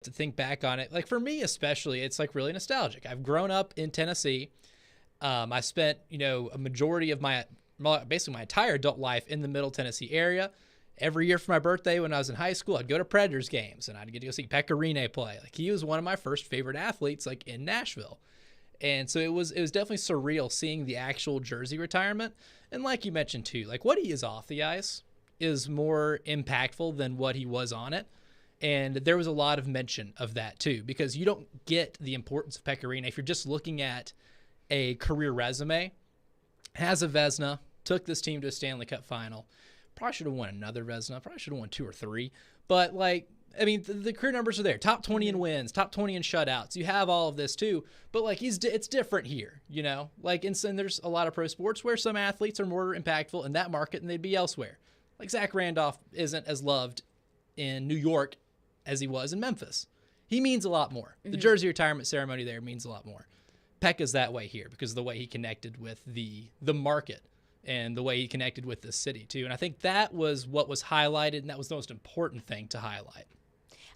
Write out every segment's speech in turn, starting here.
to think back on it, like for me especially, it's like really nostalgic. I've grown up in Tennessee. I spent, a majority of basically my entire adult life in the Middle Tennessee area. Every year for my birthday when I was in high school, I'd go to Predators games and I'd get to go see Pekka Rinne play. Like he was one of my first favorite athletes, like in Nashville. And so it was definitely surreal seeing the actual jersey retirement. And like you mentioned too, like what he is off the ice is more impactful than what he was on it. And there was a lot of mention of that too, because you don't get the importance of Pekka Rinne if you're just looking at a career resume. Has a Vezina, took this team to a Stanley Cup final. Probably should have won another Vezina. Probably should have won 2 or 3. But the career numbers are there. Top 20 in wins, top 20 in shutouts. You have all of this too. But it's different here, and there's a lot of pro sports where some athletes are more impactful in that market than they'd be elsewhere. Like Zach Randolph isn't as loved in New York as he was in Memphis. He means a lot more. The jersey retirement ceremony there means a lot more. Pekka's that way here because of the way he connected with the market and the way he connected with the city too. And I think that was what was highlighted, and that was the most important thing to highlight.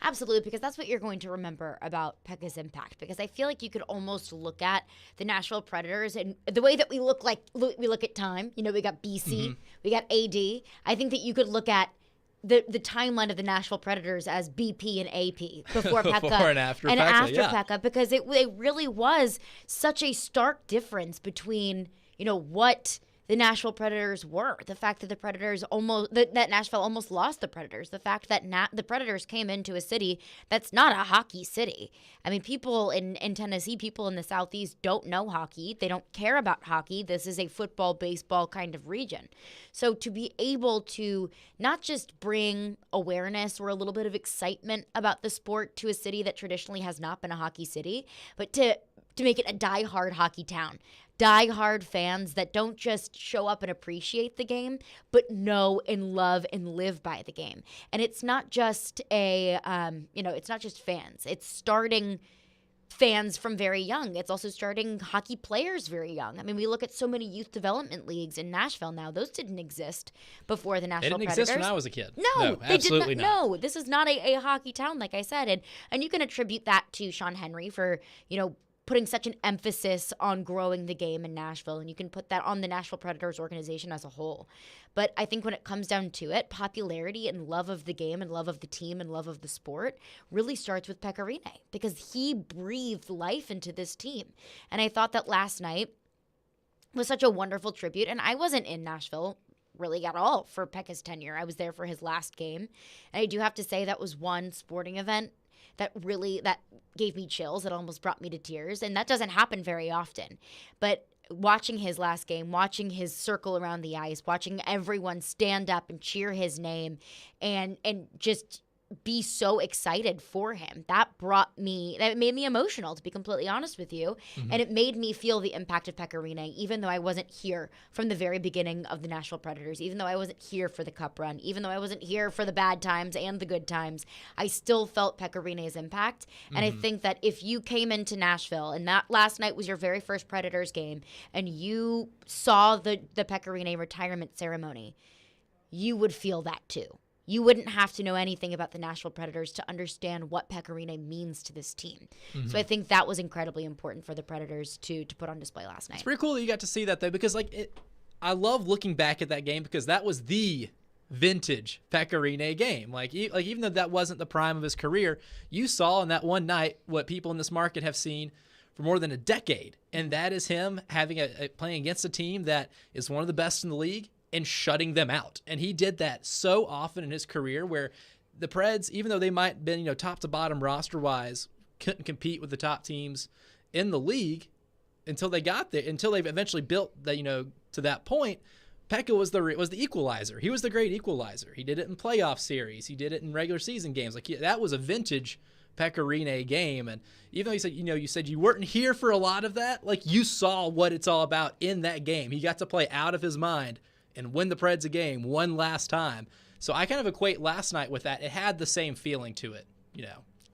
Absolutely, because that's what you're going to remember about Pekka's impact. Because I feel like you could almost look at the Nashville Predators and the way that we look at time. We got BC, we got AD. I think that you could look at the timeline of the Nashville Predators as BP and AP before Pekka before and after Pekka, because it really was such a stark difference between what the Nashville Predators were. The fact that the Predators that Nashville almost lost the Predators. The fact that the Predators came into a city that's not a hockey city. I mean, people in Tennessee, people in the Southeast don't know hockey. They don't care about hockey. This is a football, baseball kind of region. So to be able to not just bring awareness or a little bit of excitement about the sport to a city that traditionally has not been a hockey city, but to make it a die-hard hockey town. Die-hard fans that don't just show up and appreciate the game, but know and love and live by the game. And it's not just it's not just fans. It's starting fans from very young. It's also starting hockey players very young. I mean, we look at so many youth development leagues in Nashville now. Those didn't exist before the Nashville Predators. They didn't exist when I was a kid. No, they absolutely did not. No, this is not a hockey town, like I said. And you can attribute that to Sean Henry for, putting such an emphasis on growing the game in Nashville, and you can put that on the Nashville Predators organization as a whole. But I think when it comes down to it, popularity and love of the game and love of the team and love of the sport really starts with Pekka Rinne, because he breathed life into this team. And I thought that last night was such a wonderful tribute, and I wasn't in Nashville really at all for Pekka's tenure. I was there for his last game, and I do have to say that was one sporting event that gave me chills. It almost brought me to tears, and that doesn't happen very often. But watching his last game, watching his circle around the ice, watching everyone stand up and cheer his name and just be so excited for him. That made me emotional, to be completely honest with you. And it made me feel the impact of Pekka Rinne, even though I wasn't here from the very beginning of the Nashville Predators, even though I wasn't here for the cup run, even though I wasn't here for the bad times and the good times, I still felt Pekka Rinne's impact. And I think that if you came into Nashville and that last night was your very first Predators game and you saw the Pekka Rinne retirement ceremony, you would feel that too. You wouldn't have to know anything about the Nashville Predators to understand what Pekka Rinne means to this team. So I think that was incredibly important for the Predators to put on display last night. It's pretty cool that you got to see that, though, because I love looking back at that game because that was the vintage Pekka Rinne game. Even though that wasn't the prime of his career, you saw in that one night what people in this market have seen for more than a decade, and that is him having playing against a team that is one of the best in the league and shutting them out. And he did that so often in his career where the Preds, even though they might have been, top to bottom roster-wise, couldn't compete with the top teams in the league until they got there, until they've eventually built that, to that point. Pekka was the equalizer. He was the great equalizer. He did it in playoff series. He did it in regular season games. That was a vintage Pekka Rinne game. And even though you said you weren't here for a lot of that, you saw what it's all about in that game. He got to play out of his mind and win the Preds a game one last time. So I kind of equate last night with that. It had the same feeling to it,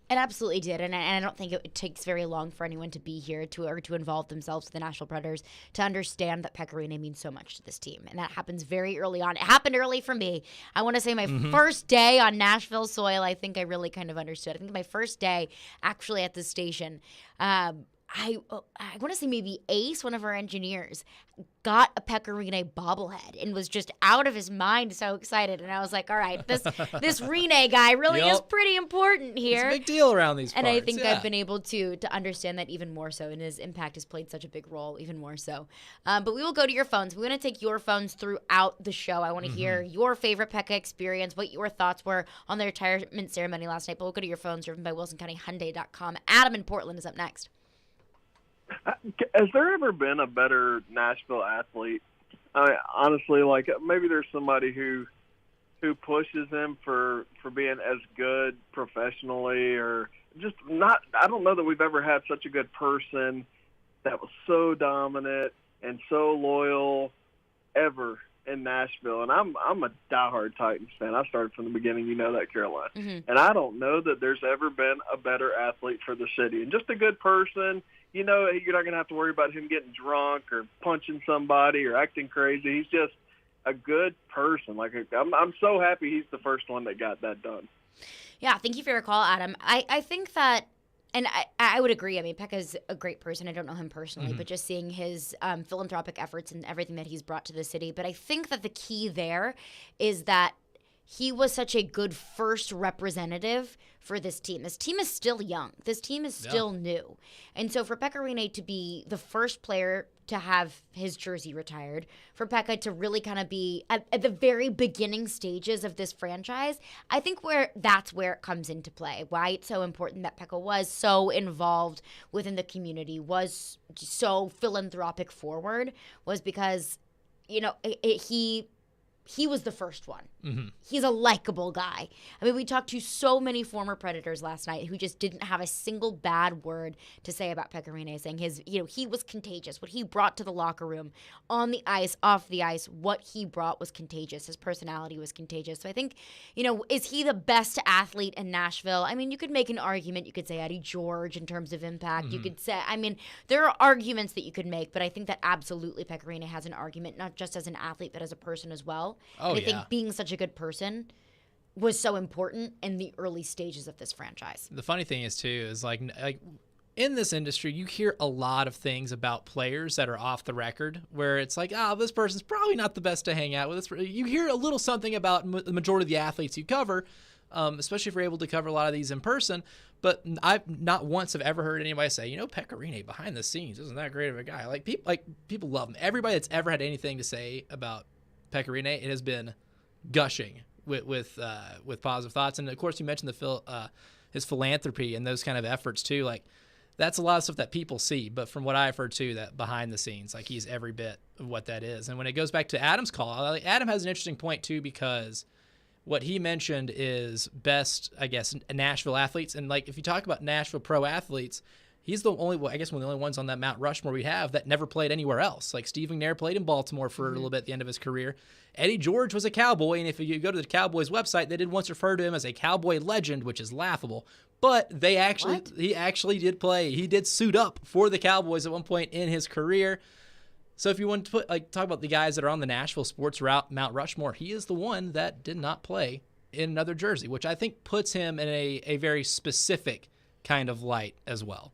It absolutely did, and I don't think it takes very long for anyone to be here to involve themselves with the Nashville Predators to understand that Pekka Rinne means so much to this team, and that happens very early on. It happened early for me. I want to say my first day on Nashville soil, I think I really kind of understood. I think my first day actually at the station, I want to say maybe Ace, one of our engineers, got a Pekka Rinne bobblehead and was just out of his mind, so excited. And I was like, all right, this Rinne guy really is pretty important here. It's a big deal around these parts. And I think I've been able to understand that even more so, and his impact has played such a big role even more so. But we will go to your phones. We're going to take your phones throughout the show. I want to hear your favorite Pekka experience, what your thoughts were on the retirement ceremony last night. But we'll go to your phones, driven by WilsonCountyHyundai.com. Adam in Portland is up next. Has there ever been a better Nashville athlete? Honestly, like maybe there's somebody who pushes him for being as good professionally, or just not. I don't know that we've ever had such a good person that was so dominant and so loyal ever in Nashville. And I'm a diehard Titans fan. I started from the beginning, you know that, Caroline. And I don't know that there's ever been a better athlete for the city, and just a good person. You know, you're not going to have to worry about him getting drunk or punching somebody or acting crazy. He's just a good person. Like, I'm so happy he's the first one that got that done. Yeah, thank you for your call, Adam. I think that, and I would agree. I mean, Pekka's a great person. I don't know him personally, but just seeing his philanthropic efforts and everything that he's brought to the city. But I think that the key there is that he was such a good first representative for this team. This team is still young. This team is still new. And so for Pekka Rinne to be the first player to have his jersey retired, for Pekka to really kind of be at the very beginning stages of this franchise, I think that's where it comes into play. Why it's so important that Pekka was so involved within the community, was so philanthropic forward, was because, you know, he was the first one. He's a likable guy. I mean, we talked to so many former Predators last night who just didn't have a single bad word to say about Pekka Rinne, saying he was contagious. What he brought to the locker room, on the ice, off the ice, what he brought was contagious. His personality was contagious. So I think, is he the best athlete in Nashville? I mean, you could make an argument. You could say Eddie George in terms of impact. You could say, there are arguments that you could make, but I think that absolutely Pekka Rinne has an argument, not just as an athlete, but as a person as well. I think being such a good person was so important in the early stages of this franchise. The funny thing is, too, is like in this industry, you hear a lot of things about players that are off the record where it's like, this person's probably not the best to hang out with. You hear a little something about the majority of the athletes you cover, especially if you're able to cover a lot of these in person. But I've not once have ever heard anybody say, Pekka Rinne behind the scenes isn't that great of a guy. Like people love him. Everybody that's ever had anything to say about Pekka Rinne, it has been gushing with positive thoughts. And of course, you mentioned his philanthropy and those kind of efforts too. Like, that's a lot of stuff that people see, but from what I've heard too, that behind the scenes, like, he's every bit of what that is. And when it goes back to Adam's call, Adam has an interesting point too, because what he mentioned is best, I guess, Nashville athletes. And like, if you talk about Nashville pro athletes, he's one of the only ones on that Mount Rushmore we have that never played anywhere else. Like, Steve McNair played in Baltimore for a little bit at the end of his career. Eddie George was a Cowboy, and if you go to the Cowboys website, they did once refer to him as a Cowboy legend, which is laughable. But he actually did play. He did suit up for the Cowboys at one point in his career. So if you want to talk about the guys that are on the Nashville sports route, Mount Rushmore, he is the one that did not play in another jersey, which I think puts him in a very specific kind of light as well.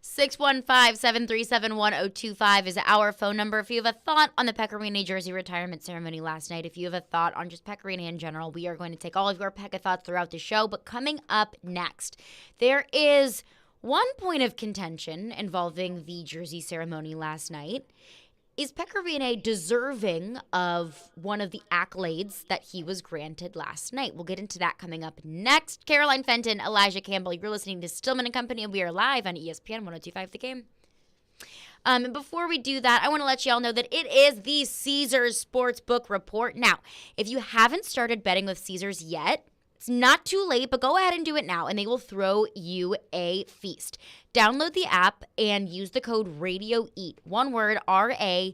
615-737-1025 is our phone number. If you have a thought on the Pekka Rinne jersey retirement ceremony last night, if you have a thought on just Pekka Rinne in general, we are going to take all of your Pekka thoughts throughout the show. But coming up next, there is one point of contention involving the jersey ceremony last night. Is Pekka Rinne deserving of one of the accolades that he was granted last night? We'll get into that coming up next. Caroline Fenton, Elijah Campbell, you're listening to Stillman & Company, and we are live on ESPN 102.5 The Game. And before we do that, I want to let you all know that it is the Caesars Sportsbook Report. Now, if you haven't started betting with Caesars yet, It's not too late, but go ahead and do it now, and they will throw you a feast. Download the app and use the code RADIOEAT. One word, RADIOEAT.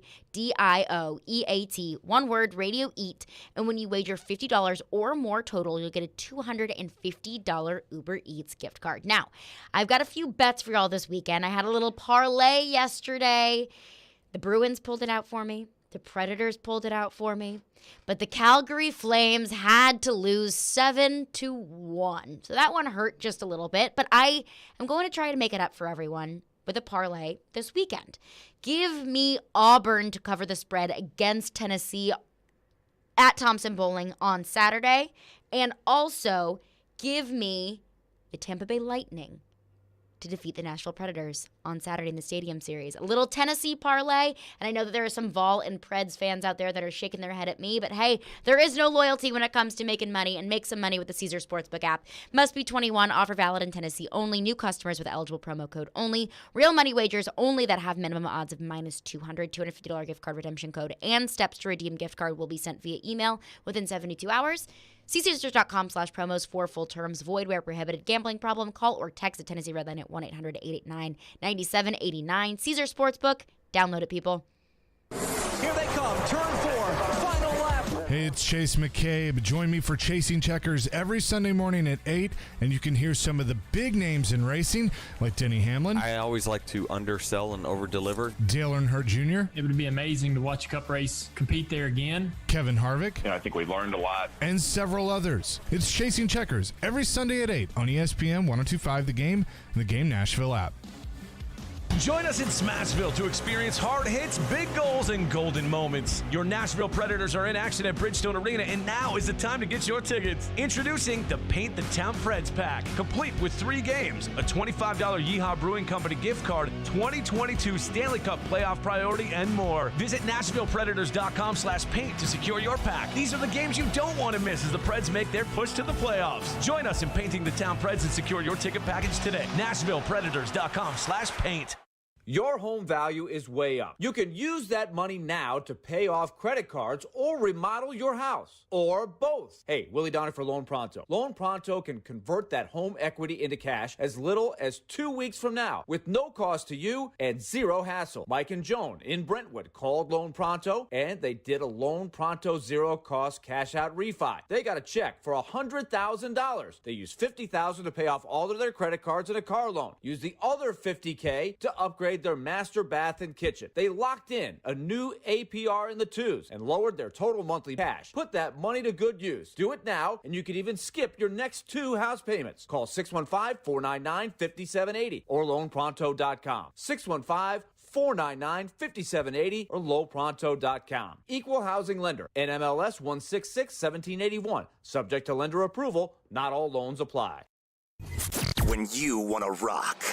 One word, RADIOEAT. And when you wager $50 or more total, you'll get a $250 Uber Eats gift card. Now, I've got a few bets for y'all this weekend. I had a little parlay yesterday. The Bruins pulled it out for me. The Predators pulled it out for me. But the Calgary Flames had to lose 7-1. So that one hurt just a little bit. But I am going to try to make it up for everyone with a parlay this weekend. Give me Auburn to cover the spread against Tennessee at Thompson Bowling on Saturday. And also give me the Tampa Bay Lightning to defeat the Nashville Predators on Saturday in the Stadium Series. A little Tennessee parlay, and I know that there are some Vol and Preds fans out there that are shaking their head at me, but hey, there is no loyalty when it comes to making money, and make some money with the Caesar Sportsbook app. Must be 21, offer valid in Tennessee only, new customers with eligible promo code only, real money wagers only that have minimum odds of minus $250 gift card redemption code, and steps to redeem gift card will be sent via email within 72 hours. See Caesars.com/promos for full terms. Void where prohibited. Gambling problem? Call or text the Tennessee Red Line at 1-800-889-9789. Caesar Sportsbook. Download it, people. Here they come. Turn 4. Final lap. Hey, it's Chase McCabe. Join me for Chasing Checkers every Sunday morning at 8, and you can hear some of the big names in racing, like Denny Hamlin. I always like to undersell and overdeliver. Dale Earnhardt Jr. It would be amazing to watch a Cup race compete there again. Kevin Harvick. I think we learned a lot. And several others. It's Chasing Checkers every Sunday at 8 on ESPN 102.5 The Game and the Game Nashville app. Join us in Smashville to experience hard hits, big goals, and golden moments. Your Nashville Predators are in action at Bridgestone Arena, and now is the time to get your tickets. Introducing the Paint the Town Preds pack, complete with 3 games, a $25 Yeehaw Brewing Company gift card, 2022 Stanley Cup playoff priority, and more. Visit NashvillePredators.com/paint to secure your pack. These are the games you don't want to miss as the Preds make their push to the playoffs. Join us in Painting the Town Preds and secure your ticket package today. NashvillePredators.com/paint. Your home value is way up. You can use that money now to pay off credit cards or remodel your house, or both. Hey, Willie Donner for Loan Pronto. Loan Pronto can convert that home equity into cash as little as 2 weeks from now, with no cost to you and zero hassle. Mike and Joan in Brentwood called Loan Pronto, and they did a Loan Pronto zero-cost cash-out refi. They got a check for $100,000. They used $50,000 to pay off all of their credit cards and a car loan. Use the other $50K to upgrade their master bath and kitchen. They locked in a new APR in the 2s and lowered their total monthly cash. Put that money to good use. Do it now, and you can even skip your next 2 house payments. Call 615-499-5780 or loanpronto.com. 615-499-5780 or lowpronto.com. Equal housing lender. NMLS 166-1781. Subject to lender approval. Not all loans apply. When you want to rock.